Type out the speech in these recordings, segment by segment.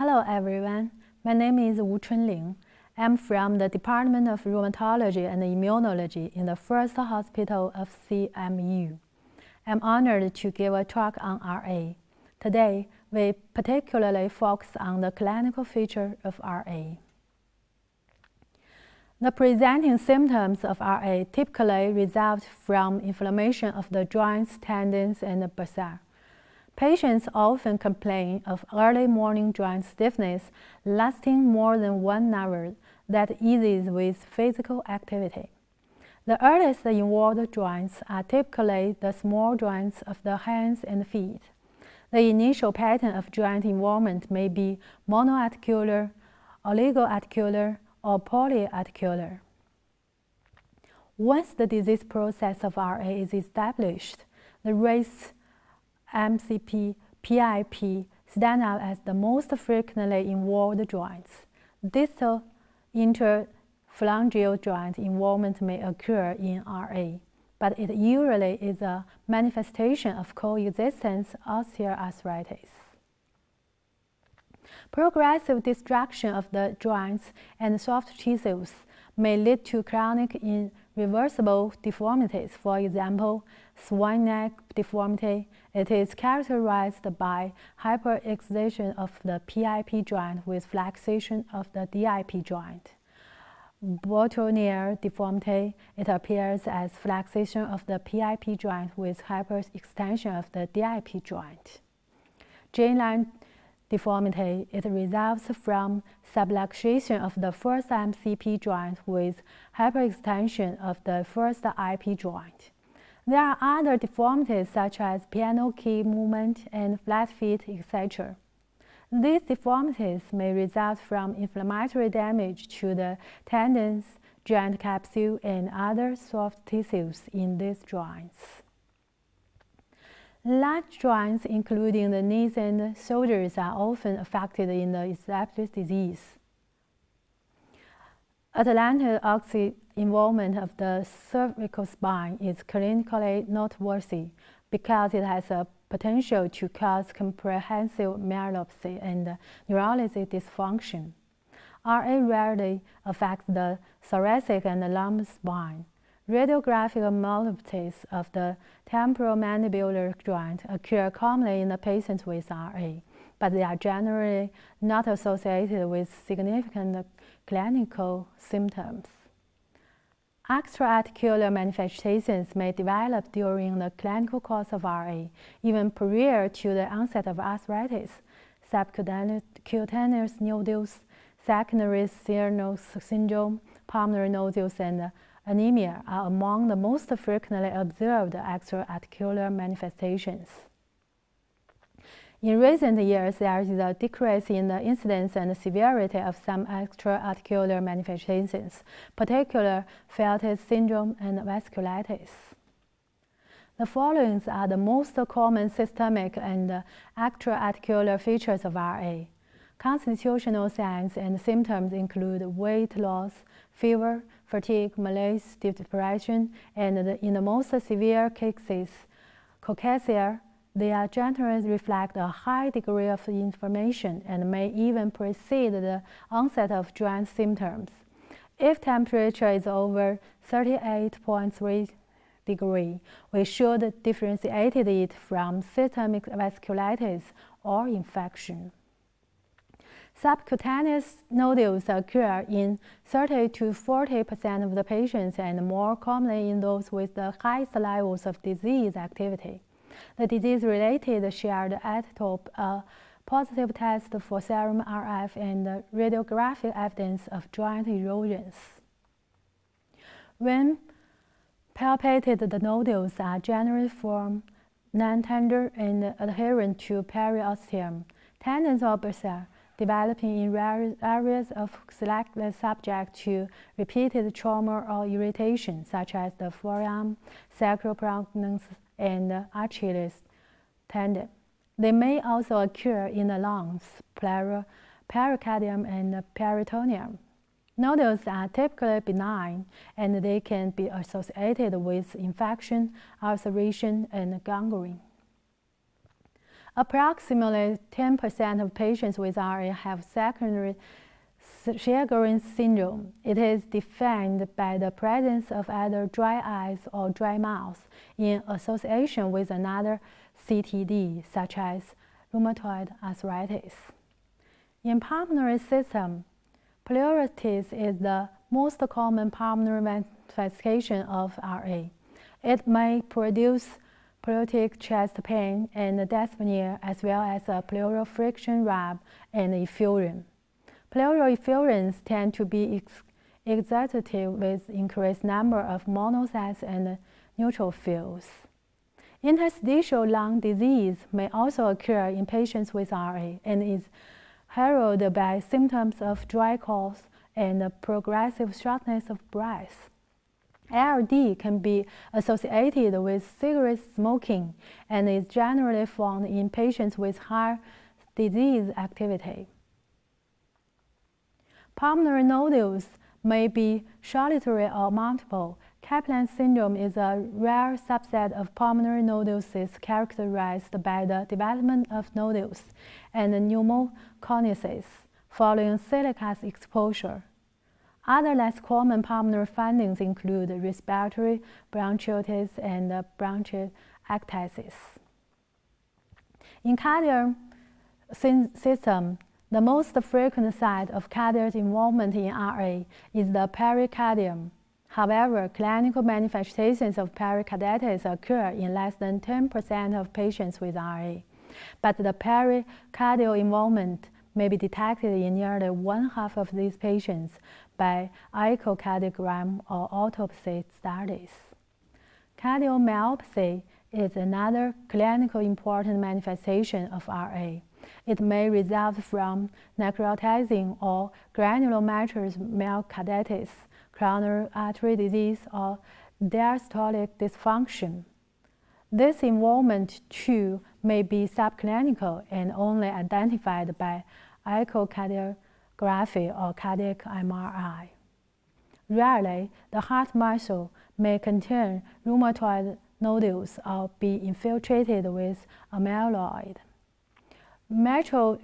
Hello everyone, my name is Wu Chunling. I'm from the Department of Rheumatology and Immunology in the First Hospital of CMU. I'm honored to give a talk on RA. Today, we particularly focus on the clinical feature of RA. The presenting symptoms of RA typically result from inflammation of the joints, tendons, and bursa. Patients often complain of early morning joint stiffness lasting more than 1 hour that eases with physical activity. The earliest involved joints are typically the small joints of the hands and feet. The initial pattern of joint involvement may be monoarticular, oligoarticular, or polyarticular. Once the disease process of RA is established, the race MCP, PIP stand out as the most frequently involved joints. Distal interphalangeal joint involvement may occur in RA, but it usually is a manifestation of coexistence osteoarthritis. Progressive destruction of the joints and soft tissues may lead to chronic irreversible deformities. For example, swan neck deformity. It is characterized by hyperextension of the PIP joint with flexation of the DIP joint. Bottonier deformity. It appears as flexation of the PIP joint with hyperextension of the DIP joint. J-line deformity. It results from subluxation of the first MCP joint with hyperextension of the first IP joint. There are other deformities such as piano key movement and flat feet, etc. These deformities may result from inflammatory damage to the tendons, joint capsule, and other soft tissues in these joints. Large joints, including the knees and shoulders, are often affected in the established disease. Atlantic oxy involvement of the cervical spine is clinically noteworthy because it has a potential to cause comprehensive myelopathy and neurologic dysfunction. RA rarely affects the thoracic and lumbar spine. Radiographic myelopathies of the temporomandibular joint occur commonly in the patients with RA, but they are generally not associated with significant clinical symptoms. Extra-articular manifestations may develop during the clinical course of RA, even prior to the onset of arthritis. Subcutaneous nodules, secondary Stevens syndrome, pulmonary nodules, and anemia are among the most frequently observed extra-articular manifestations. In recent years, there is a decrease in the incidence and severity of some extra-articular manifestations, particularly Feltes syndrome and vasculitis. The following are the most common systemic and extra-articular features of RA. Constitutional signs and symptoms include weight loss, fever, fatigue, malaise, depression, and in the most severe cases, cachexia. They generally reflect a high degree of inflammation and may even precede the onset of joint symptoms. If temperature is over 38.3 degrees, we should differentiate it from systemic vasculitis or infection. Subcutaneous nodules occur in 30 to 40% of the patients and more commonly in those with the highest levels of disease activity. The disease-related shared epitope, a positive test for serum RF, and radiographic evidence of joint erosions. When palpated, the nodules are generally formed non-tender and adherent to periosteum. Tendons or bursa developing in rare areas of selected subject to repeated trauma or irritation, such as the forearm, sacroprocnus, and Achilles tendon. They may also occur in the lungs, pericardium, and peritoneum. Nodules are typically benign, and they can be associated with infection, ulceration, and gangrene. Approximately 10% of patients with RA have secondary Sjogren's syndrome. It is defined by the presence of either dry eyes or dry mouth in association with another CTD, such as rheumatoid arthritis. In pulmonary system, pleuritis is the most common pulmonary manifestation of RA. It may produce pleuritic chest pain and dyspnea, as well as a pleural friction rub and effusion. Pleural effusions tend to be exudative with increased number of monocytes and neutrophils. Interstitial lung disease may also occur in patients with RA and is heralded by symptoms of dry cough and progressive shortness of breath. ALD can be associated with cigarette smoking and is generally found in patients with high disease activity. Pulmonary nodules may be solitary or multiple. Kaplan syndrome is a rare subset of pulmonary nodulosis characterized by the development of nodules and pneumoconiosis following silica exposure. Other less common pulmonary findings include respiratory bronchitis and bronchiectasis. In cardiac system, the most frequent site of cardiac involvement in RA is the pericardium. However, clinical manifestations of pericarditis occur in less than 10% of patients with RA, but the pericardial involvement may be detected in nearly one-half of these patients by echocardiogram or autopsy studies. Cardiomyopathy is another clinically important manifestation of RA. It may result from necrotizing or granulomatous myocarditis, coronary artery disease, or diastolic dysfunction. This involvement, too, may be subclinical and only identified by echocardiography or cardiac MRI. Rarely, the heart muscle may contain rheumatoid nodules or be infiltrated with amyloid. Mitral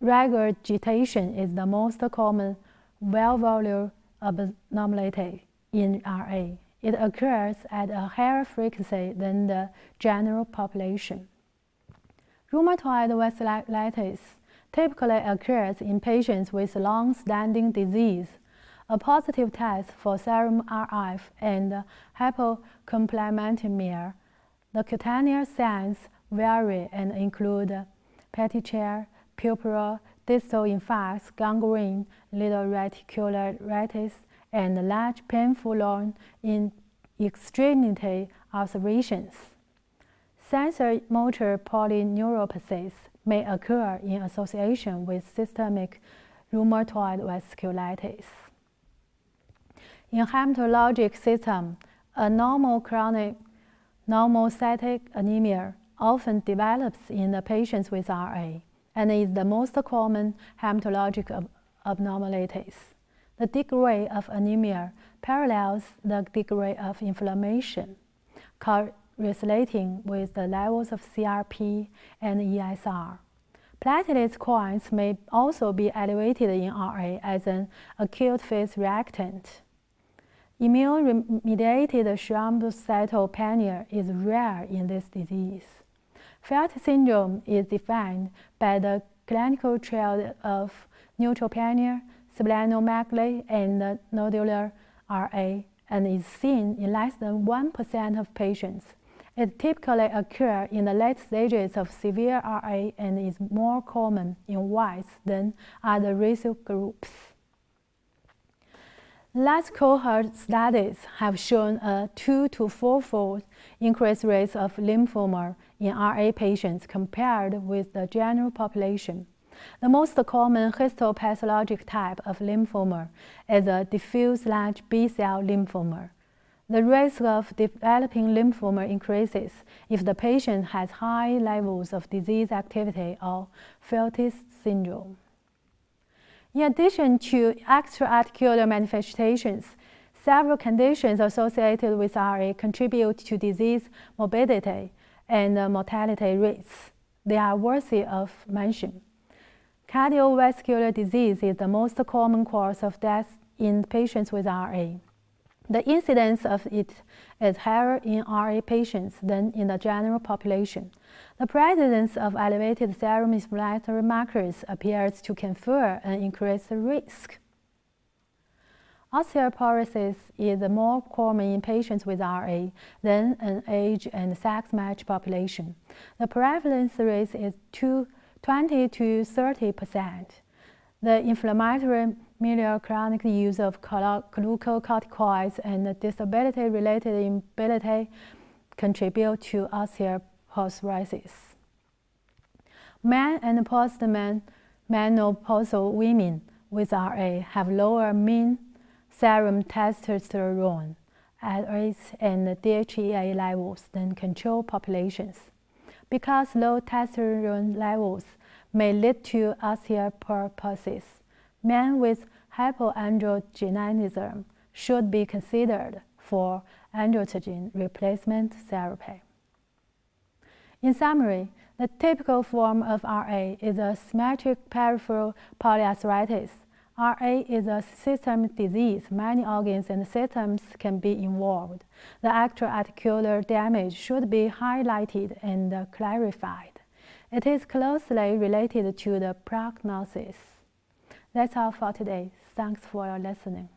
regurgitation is the most common valvular abnormality in RA. It occurs at a higher frequency than the general population. Rheumatoid vasculitis typically occurs in patients with long-standing disease. A positive test for serum RF and hypocomplementemia. The cutaneous signs vary and include petechiae, purpura, distal infarcts, gangrene, little reticularitis, and large painful lung in extremity observations. Sensory motor polyneuropathies may occur in association with systemic rheumatoid vasculitis. In hematologic system, a normal chronic normocytic anemia often develops in the patients with RA and is the most common hematologic abnormalities. The degree of anemia parallels the degree of inflammation, correlating with the levels of CRP and ESR. Platelet counts may also be elevated in RA as an acute phase reactant. Immune-mediated thrombocytopenia is rare in this disease. Felt syndrome is defined by the clinical triad of neutropenia, splenomegaly, and nodular RA, and is seen in less than 1% of patients. It typically occurs in the late stages of severe RA and is more common in whites than other racial groups. Large cohort studies have shown a 2- to 4-fold increased rate of lymphoma in RA patients compared with the general population. The most common histopathologic type of lymphoma is a diffuse large B-cell lymphoma. The risk of developing lymphoma increases if the patient has high levels of disease activity or Felt syndrome. In addition to extra-articular manifestations, several conditions associated with RA contribute to disease morbidity and mortality rates. they are worthy of mention. Cardiovascular disease is the most common cause of death in patients with RA. The incidence of it is higher in RA patients than in the general population. The presence of elevated serum inflammatory markers appears to confer an increased risk. Osteoporosis is more common in patients with RA than an age and sex-matched population. The prevalence rate is 20 to 30%. The inflammatory milieu, chronic use of glucocorticoids, and disability-related immobility contribute to osteoporosis. Men and post-menopausal women with RA have lower mean serum testosterone and DHEA levels than control populations. Because low testosterone levels may lead to osteoporosis, men with hypoandrogenism should be considered for androgen replacement therapy. In summary, the typical form of RA is a symmetric peripheral polyarthritis. RA is a systemic disease. Many organs and systems can be involved. The actual articular damage should be highlighted and clarified. It is closely related to the prognosis. That's all for today. Thanks for your listening.